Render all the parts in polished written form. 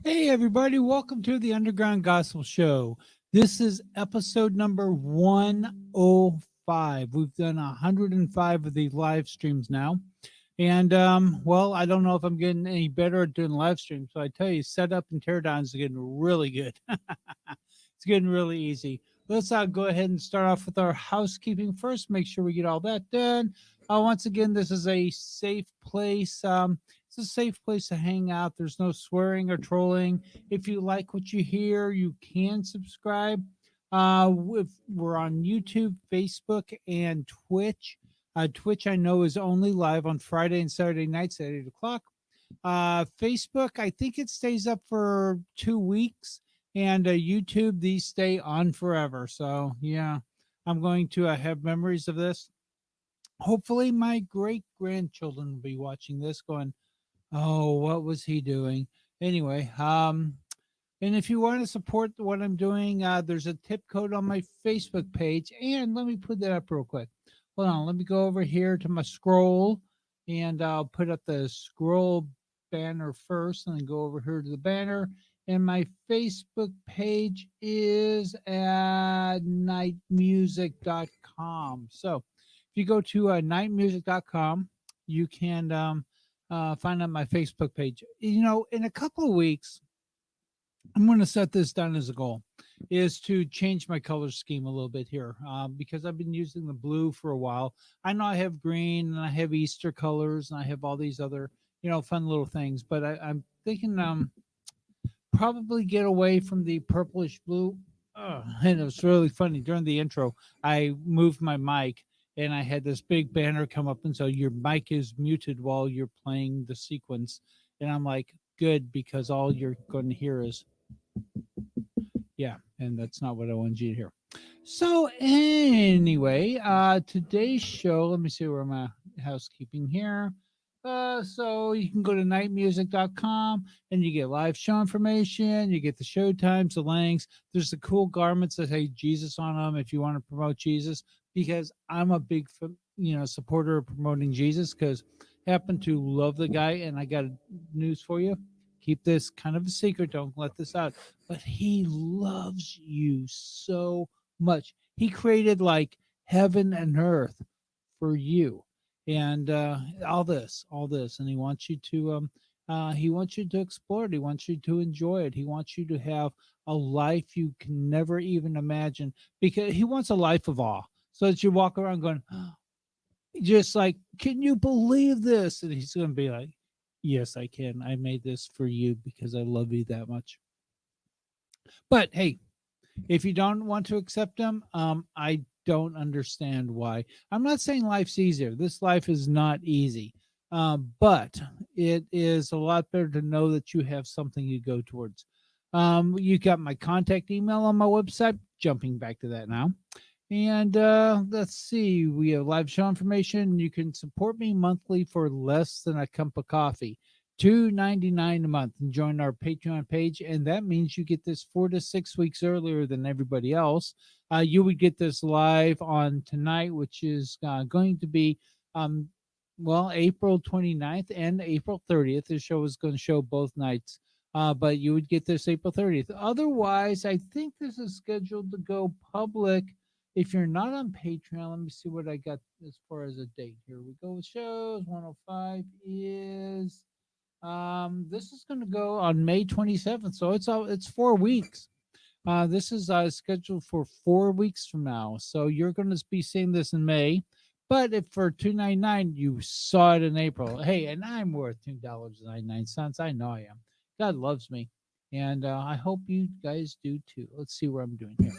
Hey, everybody, welcome to the Underground Gospel Show. This is episode number 105. We've done 105 of these live streams now. And, well, I don't know if I'm getting any better at doing live streams. So I tell you, setup and teardowns is getting really good. It's getting really easy. Let's go ahead and start off with our housekeeping first. Make sure we get all that done. Once again, this is a safe place. It's a safe place to hang out. There's no swearing or trolling. If you like what you hear, you can subscribe. We're on YouTube, Facebook, and Twitch. Twitch, I know, is only live on Friday and Saturday nights at 8 o'clock. Facebook, I think it stays up for 2 weeks. And YouTube, these stay on forever. So, yeah, I'm going to have memories of this. Hopefully, my great grandchildren will be watching this going, oh, what was he doing? Anyway, and if you want to support what I'm doing, there's a tip code on my Facebook page. And let me put that up real quick. Hold on. Let me go over here to my scroll and I'll put up the scroll banner first and then go over here to the banner. And my Facebook page is at nightmusic.com. So if you go to nightmusic.com, you can find out my Facebook page. You know, in a couple of weeks, I'm going to set this down as a goal is to change my color scheme a little bit here because I've been using the blue for a while. I know I have green and I have Easter colors and I have all these other, fun little things, but I'm thinking probably get away from the purplish blue. And it was really funny during the intro. I moved my mic and I had this big banner come up and so your mic is muted while you're playing the sequence. And I'm like, good, because all you're going to hear is, yeah, and that's not what I wanted you to hear. So anyway, today's show, let me see where my housekeeping here. So you can go to nightmusic.com and you get live show information, you get the show times, the links. There's the cool garments that say Jesus on them if you want to promote Jesus, because I'm a big supporter of promoting Jesus because I happen to love the guy. And I got news for you. Keep this kind of a secret. Don't let this out. But he loves you so much. He created like heaven and earth for you, and all this, and he wants you to explore it. He wants you to enjoy it. He wants you to have a life you can never even imagine, because he wants a life of awe, so that you walk around going, just like, can you believe this? And he's going to be like, yes, I can. I made this for you because I love you that much. But hey, if you don't want to accept them, I don't understand why. I'm not saying life's easier. This life is not easy, but it is a lot better to know that you have something you go towards. You got my contact email on my website. Jumping back to that now. And let's see, we have live show information. You can support me monthly for less than a cup of coffee. $2.99 a month, and join our Patreon page, and that means you get this 4 to 6 weeks earlier than everybody else. You would get this live on tonight, which is going to be April 29th and April 30th. The show is going to show both nights, but you would get this April 30th. Otherwise, I think this is scheduled to go public. If you're not on Patreon, let me see what I got as far as a date. Here we go with shows. 105 is this is going to go on May 27th, so it's 4 weeks. This is scheduled for 4 weeks from now, so you're going to be seeing this in May. But if for $2.99 you saw it in April, hey, and I'm worth $2.99. I know I am. God loves me, and I hope you guys do too. Let's see what I'm doing here.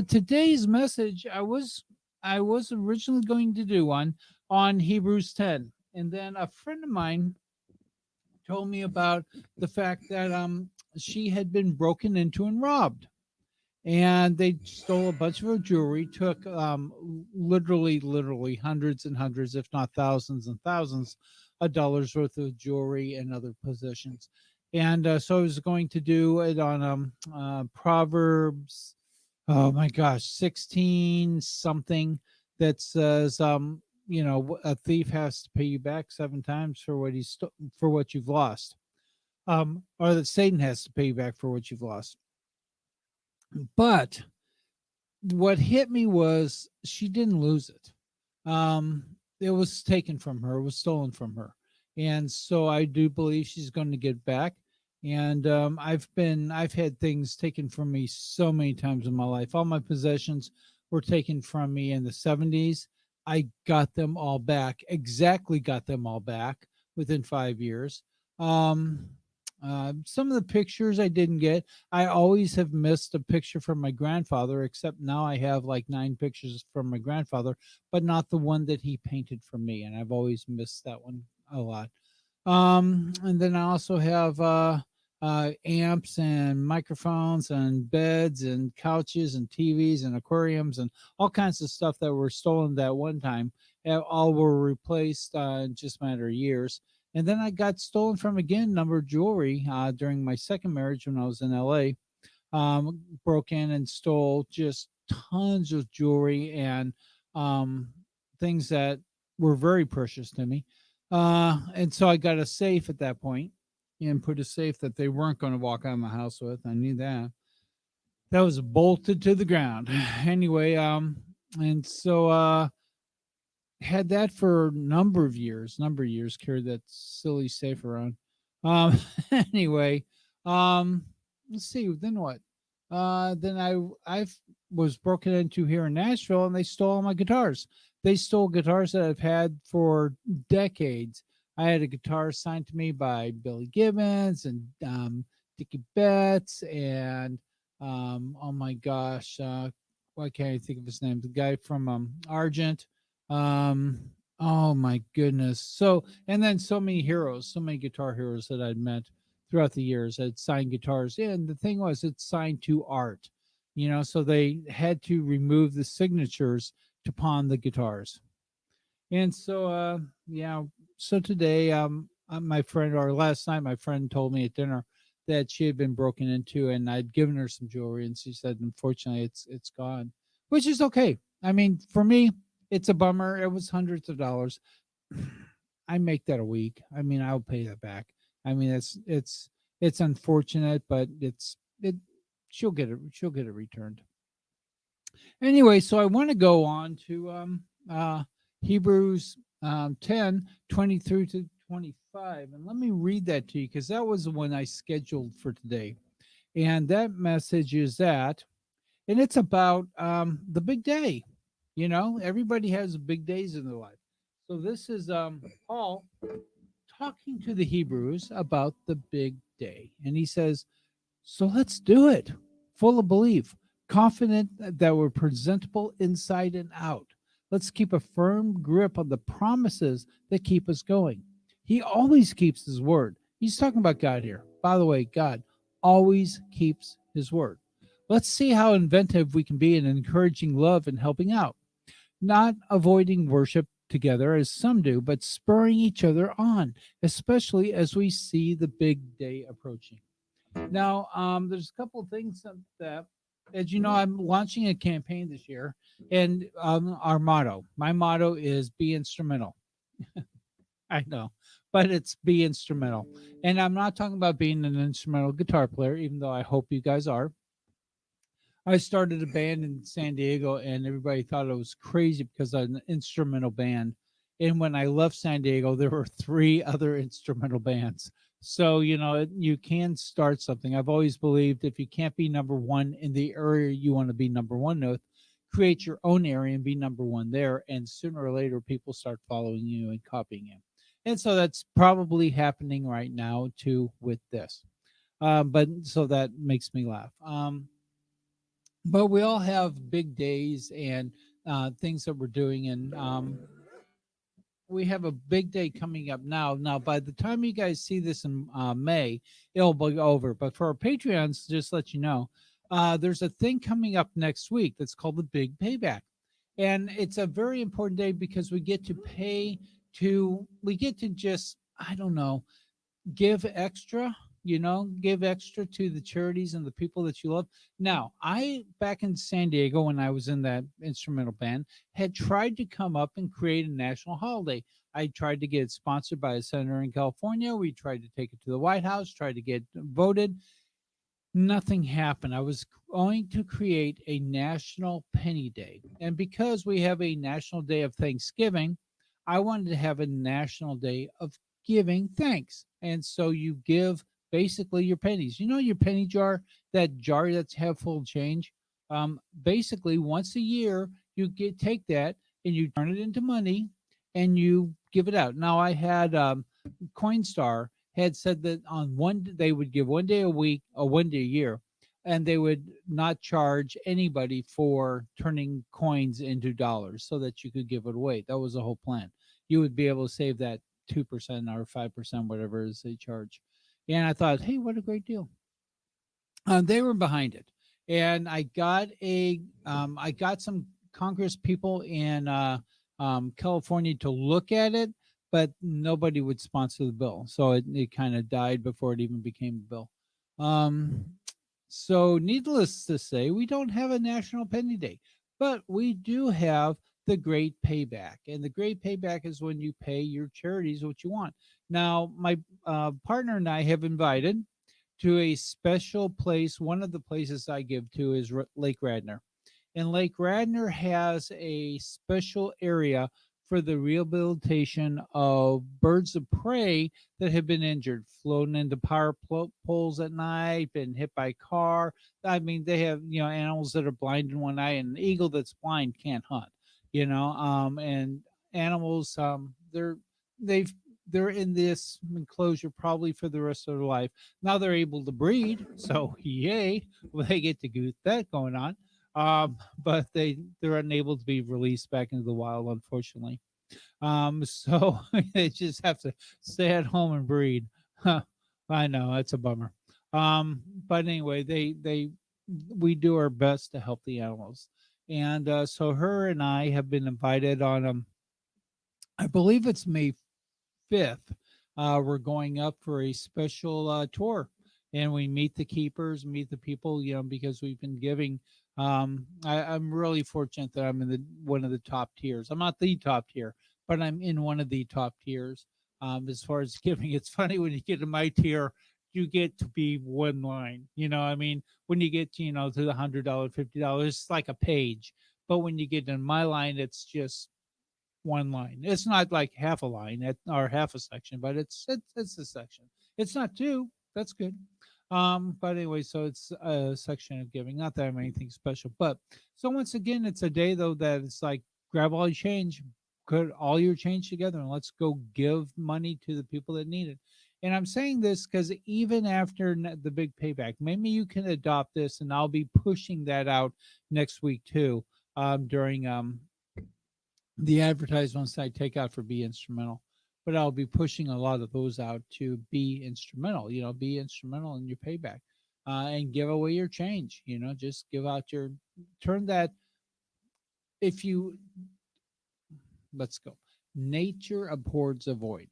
Today's message, I was originally going to do one on Hebrews 10, and then a friend of mine told me about the fact that she had been broken into and robbed, and they stole a bunch of her jewelry, took literally hundreds and hundreds, if not thousands and thousands of dollars worth of jewelry and other possessions. And so I was going to do it on Proverbs, oh my gosh, 16 something, that says a thief has to pay you back 7 times for what for what you've lost. or that Satan has to pay you back for what you've lost. But what hit me was she didn't lose it. It was taken from her, it was stolen from her. And so I do believe she's going to get back. And I've had things taken from me so many times in my life. All my possessions were taken from me in the 70s. I got them all back, exactly got them all back within 5 years. Um, some of the pictures I didn't get. I always have missed a picture from my grandfather, except now I have like 9 pictures from my grandfather, but not the one that he painted for me. And I've always missed that one a lot. And then I also have amps and microphones and beds and couches and TVs and aquariums and all kinds of stuff that were stolen that one time. All were replaced in just a matter of years. And then I got stolen from again, number of jewelry during my second marriage when I was in LA. Broke in and stole just tons of jewelry and um, things that were very precious to me. And so I got a safe at that point and put a safe that they weren't going to walk out of my house with. I knew that. That was bolted to the ground. Anyway, and so had that for a number of years, carried that silly safe around. Um, anyway, let's see, then what? Then I was broken into here in Nashville and they stole all my guitars. They stole guitars that I've had for decades. I had a guitar signed to me by Billy Gibbons and Dickie Betts and oh my gosh, why can't I think of his name? The guy from Argent. Oh my goodness. So, and then so many heroes, so many guitar heroes that I'd met throughout the years. I'd signed guitars. And the thing was, it's signed to Art, so they had to remove the signatures to pawn the guitars. And so, yeah, so today, my friend, or last night, my friend told me at dinner that she had been broken into and I'd given her some jewelry. And she said, unfortunately, it's gone, which is okay. I mean, for me, it's a bummer. It was hundreds of dollars. I make that a week. I mean, I'll pay that back. I mean, it's unfortunate, but it she'll get it returned. Anyway, so I want to go on to Hebrews 10 20 through to 25, and let me read that to you because that was the one I scheduled for today. And that message is that, and it's about the big day. Everybody has big days in their life. So this is Paul talking to the Hebrews about the big day. And he says, so let's do it, full of belief, confident that we're presentable inside and out. Let's keep a firm grip on the promises that keep us going. He always keeps his word. He's talking about God here. By the way, God always keeps his word. Let's see how inventive we can be in encouraging love and helping out, not avoiding worship together as some do, but spurring each other on, especially as we see the big day approaching. Now, there's a couple of things that, as you know, I'm launching a campaign this year, and my motto is be instrumental. I know, but it's be instrumental. And I'm not talking about being an instrumental guitar player, even though I hope you guys are. I started a band in San Diego, and everybody thought I was crazy because I'm an instrumental band. And when I left San Diego, there were 3 other instrumental bands. So, you can start something. I've always believed if you can't be number one in the area you want to be number one with, create your own area and be number one there. And sooner or later, people start following you and copying you. And so that's probably happening right now, too, with this. But so that makes me laugh. But we all have big days and things that we're doing, and we have a big day coming up now. Now, by the time you guys see this in May, it'll be over. But for our Patreons, just let you know, there's a thing coming up next week that's called the Big Payback, and it's a very important day because we get to we get to just, I don't know, give extra, give extra to the charities and the people that you love. Now, I, back in San Diego, when I was in that instrumental band, had tried to come up and create a national holiday. I tried to get it sponsored by a senator in California. We tried to take it to the White House, tried to get voted. Nothing happened. I was going to create a national penny day. And because we have a national day of Thanksgiving, I wanted to have a national day of giving thanks. And so you give basically your pennies. You know your penny jar, that jar that's half full of change? Basically once a year you get take that and you turn it into money and you give it out. Now I had Coinstar had said that on they would give 1 day a week or 1 day a year, and they would not charge anybody for turning coins into dollars so that you could give it away. That was the whole plan. You would be able to save that 2% or 5%, whatever it is they charge. And I thought, hey, what a great deal. They were behind it, and I got some Congress people in California to look at it, but nobody would sponsor the bill, so it kind of died before it even became a bill. Um, so, needless to say, we don't have a National Penny Day, but we do have the Great Payback, and the Great Payback is when you pay your charities what you want. Now, my partner and I have invited to a special place. One of the places I give to is Lake Radnor. And Lake Radnor has a special area for the rehabilitation of birds of prey that have been injured, flown into power poles at night, been hit by a car. I mean, they have, animals that are blind in one eye, and an eagle that's blind can't hunt, and animals, they've they're in this enclosure probably for the rest of their life. Now they're able to breed, so yay, well, they get to get that going on. But they're unable to be released back into the wild, unfortunately. So they just have to stay at home and breed. Huh, I know that's a bummer. But anyway, they we do our best to help the animals, and so her and I have been invited on I believe it's May 5th. We're going up for a special tour, and we meet the keepers, meet the people, because we've been giving. I'm really fortunate that I'm in one of the top tiers. I'm not the top tier, but I'm in one of the top tiers. As far as giving, it's funny when you get to my tier, you get to be one line. I mean, when you get to the $100, $50, it's like a page. But when you get in my line, it's just one line. It's not like half a line or half a section, but it's a section. It's not two. That's good. But anyway, so it's a section of giving. Not that I'm anything special, but so once again, it's a day though that it's like grab all your change, put all your change together, and let's go give money to the people that need it. And I'm saying this because even after the big payback, maybe you can adopt this, and I'll be pushing that out next week too. During the advertisements I take out for Be Instrumental, but I'll be pushing a lot of those out to be instrumental. Be instrumental in your payback, and give away your change. Just give out turn that. If you Let's go. Nature abhors a void.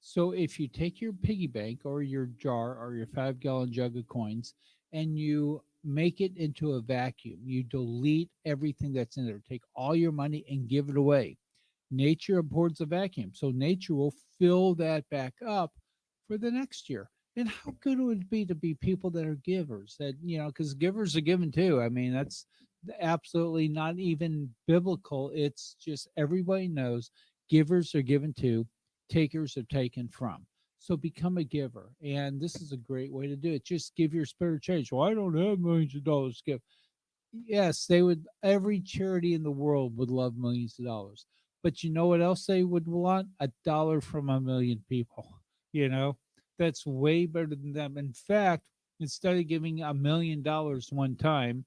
So if you take your piggy bank or your jar or your 5-gallon jug of coins and you make it into a vacuum, you delete everything that's in there, take all your money and give it away. Nature abhors a vacuum. So nature will fill that back up for the next year. And how good would it be to be people that are givers, that, because givers are given too. I mean, that's absolutely not even biblical. It's just everybody knows givers are given to, takers are taken from. So become a giver. And this is a great way to do it. Just give your spare change. Well, I don't have millions of dollars to give. Yes, they would. Every charity in the world would love millions of dollars. But you know what else they would want? $1 from a million people. You know, that's way better than them. In fact, instead of giving $1 million one time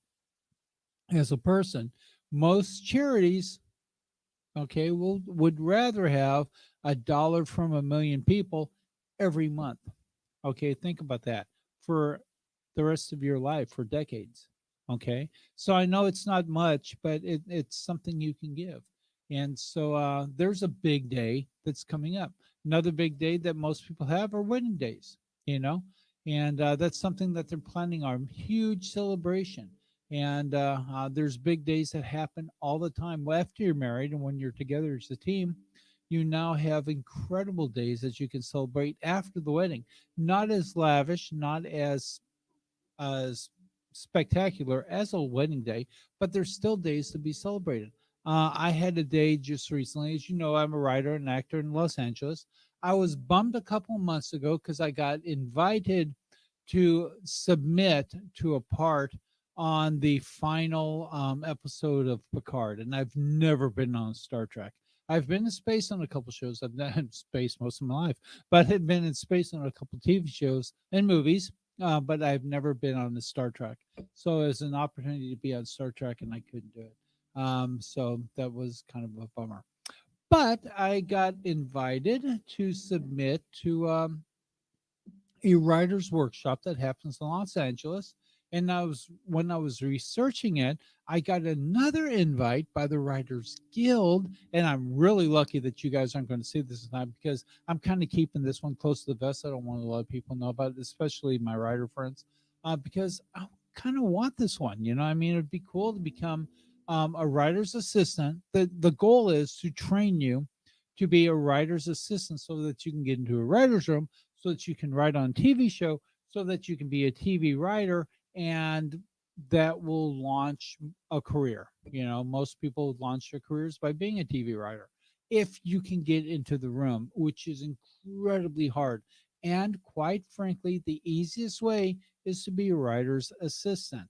as a person, most charities, okay, would rather have $1 from a million people every month. Okay, think about that for the rest of your life, for decades. Okay, so I know it's not much, but it's something you can give. And so there's a big day that's coming up. Another big day that most people have are wedding days, you know, and that's something that they're planning on, huge celebration. And there's big days that happen all the time. Well, after you're married and when you're together as a team, you now have incredible days that you can celebrate after the wedding. Not as lavish, not as spectacular as a wedding day, but there's still days to be celebrated. I had a day just recently. As you know, I'm a writer and actor in Los Angeles. I was bummed a couple months ago because I got invited to submit to a part on the final episode of Picard, and I've never been on Star Trek. I've been in space on a couple shows. I've been in space most of my life, but I've been in space on a couple TV shows and movies. But I've never been on the Star Trek. So it was an opportunity to be on Star Trek, and I couldn't do it. So that was kind of a bummer. But I got invited to submit to a writer's workshop that happens in Los Angeles. And I was when I was researching it, I got another invite by the Writers Guild, and I'm really lucky that you guys aren't going to see this tonight because I'm kind of keeping this one close to the vest. I don't want a lot of people know about it, especially my writer friends, because I kind of want this one. You know, I mean, it'd be cool to become a writer's assistant. The goal is to train you to be a writer's assistant so that you can get into a writer's room so that you can write on TV show, so that you can be a TV writer, and that will launch a career. You know, most people launch their careers by being a TV writer. If you can get into the room, which is incredibly hard. And quite frankly, the easiest way is to be a writer's assistant.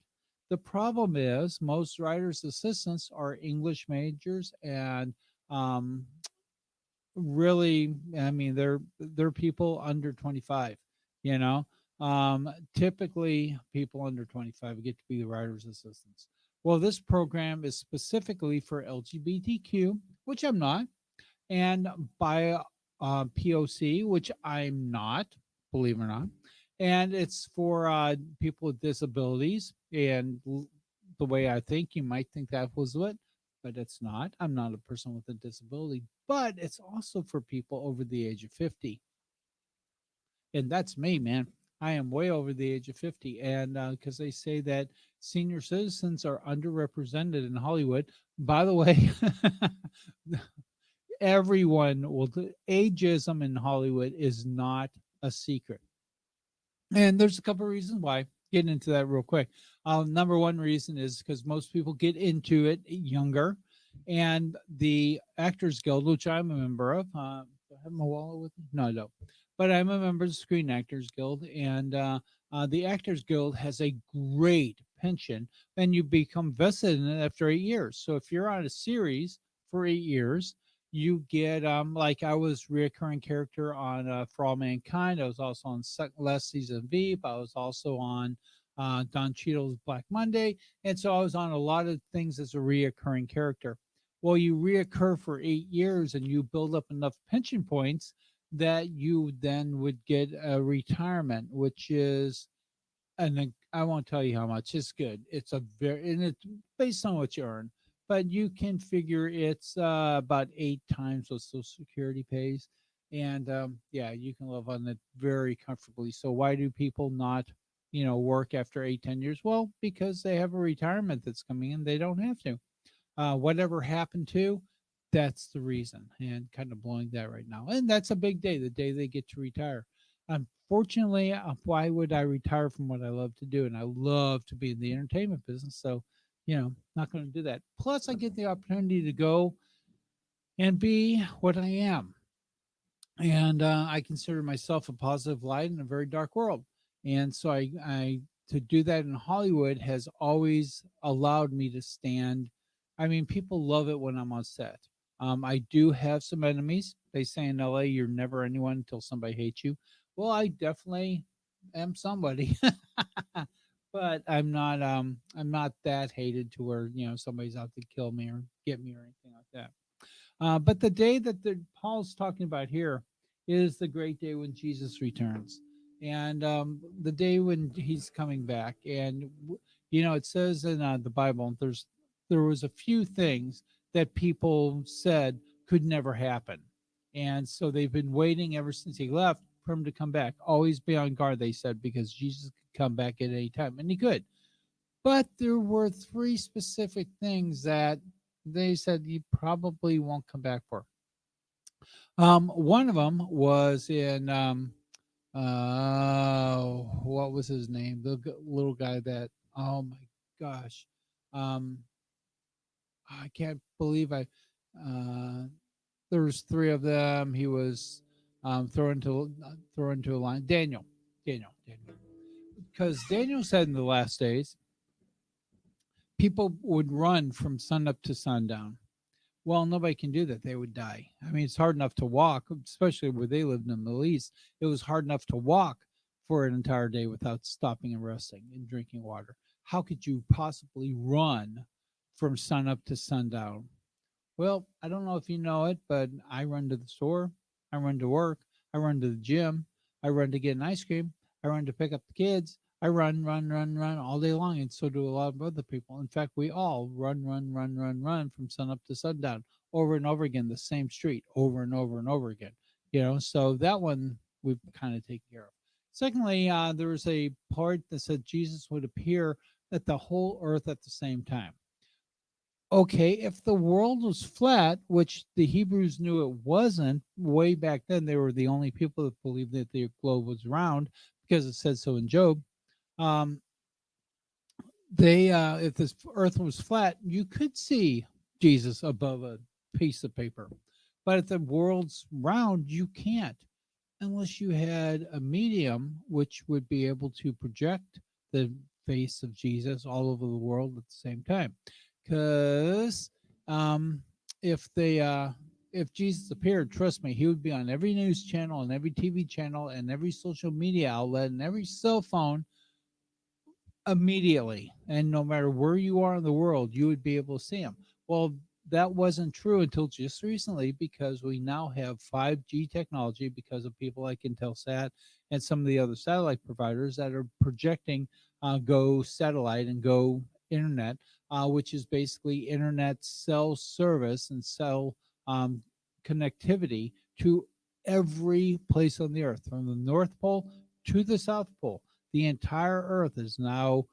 The problem is most writers' assistants are English majors and um, really, I mean, they're people under 25, you know. Typically people under 25 get to be the writer's assistants. Well, this program is specifically for LGBTQ, which I'm not, and by POC, which I'm not, believe it or not, and it's for people with disabilities. And the way I think, you might think that was what, but it's not. I'm not a person with a disability, but it's also for people over the age of 50, and that's me, man. I am way over the age of 50, and because they say that senior citizens are underrepresented in Hollywood. By the way, everyone will ageism in Hollywood is not a secret. And there's a couple of reasons why. Getting into that real quick. Number one reason is because most people get into it younger, and the Actors Guild, which I'm a member of. Do I have my wallet with me? No, I don't. But I'm a member of the Screen Actors Guild, and the Actors Guild has a great pension, and you become vested in it after 8 years. So if you're on a series for 8 years, you get like I was reoccurring character on For All Mankind. I was also on last season of Veep. I was also on Don Cheadle's Black Monday, and so I was on a lot of things as a reoccurring character. Well, you reoccur for 8 years and you build up enough pension points that you then would get a retirement, which is, and I won't tell you how much. It's good. It's a very, and it's based on what you earn, but you can figure it's about 8 times what Social Security pays, and yeah, you can live on it very comfortably. So why do people not, work after 8, 10 years? Well, because they have a retirement that's coming in. They don't have to. Whatever happened to, that's the reason, and kind of blowing that right now. And that's a big day, the day they get to retire. Unfortunately, why would I retire from what I love to do? And I love to be in the entertainment business. So, not going to do that. Plus, I get the opportunity to go and be what I am. And I consider myself a positive light in a very dark world. And so I to do that in Hollywood has always allowed me to stand. I mean, people love it when I'm on set. I do have some enemies. They say in LA, you're never anyone until somebody hates you. Well, I definitely am somebody, but I'm not that hated to where somebody's out to kill me or get me or anything like that. But the day that Paul's talking about here is the great day when Jesus returns, and the day when he's coming back. And it says in the Bible, there was a few things that people said could never happen, and so they've been waiting ever since he left for him to come back. Always be on guard, they said, because Jesus could come back at any time, and he could. But there were three specific things that they said he probably won't come back for. One of them was in what was his name? The little guy that, oh my gosh, um, I can't believe uh, there was three of them. He was thrown into a line. Daniel, because Daniel said in the last days people would run from sun up to sundown. Well, nobody can do that. They would die. I mean, it's hard enough to walk, especially where they lived in the Middle East. It was hard enough to walk for an entire day without stopping and resting and drinking water. How could you possibly run from sun up to sundown? Well, I don't know if you know it, but I run to the store, I run to work, I run to the gym, I run to get an ice cream, I run to pick up the kids. I run all day long, and so do a lot of other people. In fact, we all run from sun up to sundown over and over again, the same street over and over and over again. So that one we've kind of taken care of. Secondly, there was a part that said Jesus would appear at the whole earth at the same time. Okay, if the world was flat, which the Hebrews knew it wasn't way back then, they were the only people that believed that the globe was round because it said so in Job. Um, they if this earth was flat, you could see Jesus above a piece of paper. But if the world's round, you can't unless you had a medium which would be able to project the face of Jesus all over the world at the same time. Because if they if Jesus appeared, trust me, he would be on every news channel and every TV channel and every social media outlet and every cell phone immediately. And no matter where you are in the world, you would be able to see him. Well, that wasn't true until just recently because we now have 5G technology because of people like Intelsat and some of the other satellite providers that are projecting Go satellite and Go internet, which is basically internet cell service and cell um, connectivity to every place on the earth, from the North Pole to the South Pole. The entire earth is now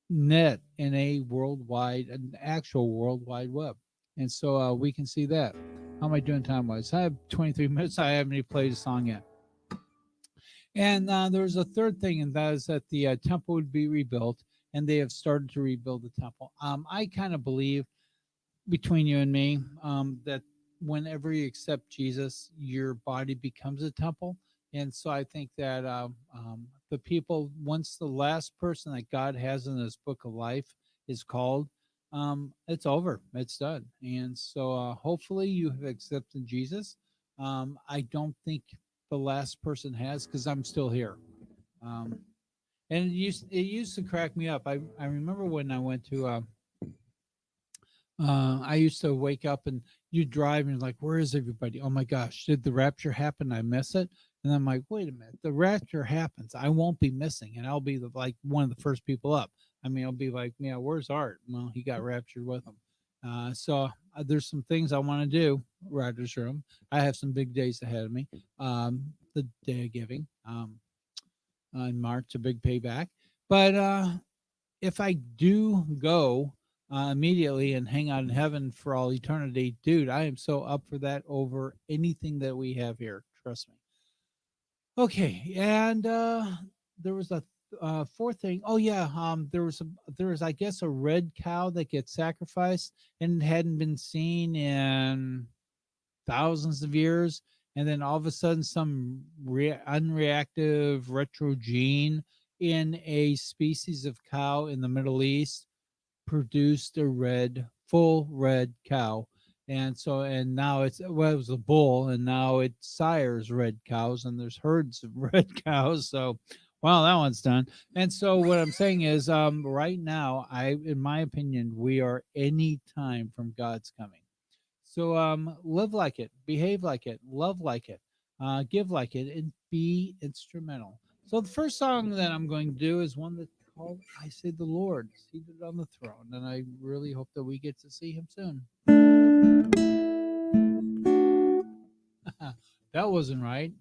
net in an actual worldwide web. And so we can see that. How am I doing time wise? I have 23 minutes. I haven't even played a song yet. And there's a third thing, and that is that the temple would be rebuilt, and they have started to rebuild the temple. I kind of believe, between you and me, that whenever you accept Jesus, your body becomes a temple. And so I think that the people, once the last person that God has in his book of life is called, it's over, it's done. And so hopefully you have accepted Jesus. I don't think the last person has because I'm still here. Um, and it used to crack me up. I remember when I went to I used to wake up and you drive and you're like, where is everybody? Oh my gosh, did the rapture happen? I miss it. And I'm like, wait a minute, the rapture happens. I won't be missing, and I'll be like one of the first people up. I mean, I'll be like, yeah, where's Art? Well, he got raptured with him. So there's some things I want to do. Writer's room. I have some big days ahead of me. The day of giving. In March, a big payback. But if I do go immediately and hang out in heaven for all eternity, dude, I am so up for that over anything that we have here. Trust me. Okay, and there was a fourth thing. Oh yeah, there was I guess a red cow that gets sacrificed and it hadn't been seen in thousands of years, and then all of a sudden some unreactive retro gene in a species of cow in the Middle East produced a full red cow. And now it was a bull, and now it sires red cows, and there's herds of red cows. So, wow, that one's done. And so, what I'm saying is, right now, in my opinion, we are any time from God's coming. So, live like it, behave like it, love like it, give like it, and be instrumental. So, the first song that I'm going to do is one that's called "I Say the Lord Seated on the Throne," and I really hope that we get to see him soon. That wasn't right.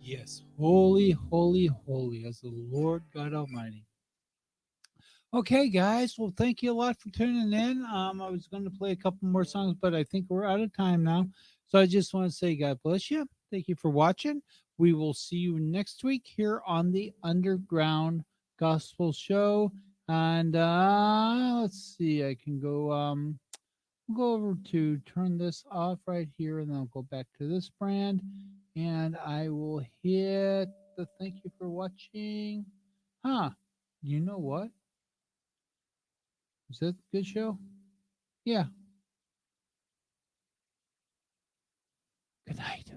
Yes, holy, holy, holy as the Lord God Almighty. Okay, guys. Well, thank you a lot for tuning in. I was going to play a couple more songs, but I think we're out of time now. So I just want to say, God bless you. Thank you for watching. We will see you next week here on the Underground Gospel Show. And let's see, I can go over to turn this off right here, and then I'll go back to this brand, and I will hit the thank you for watching. Huh? You know what? Is that a good show? Yeah. Good night.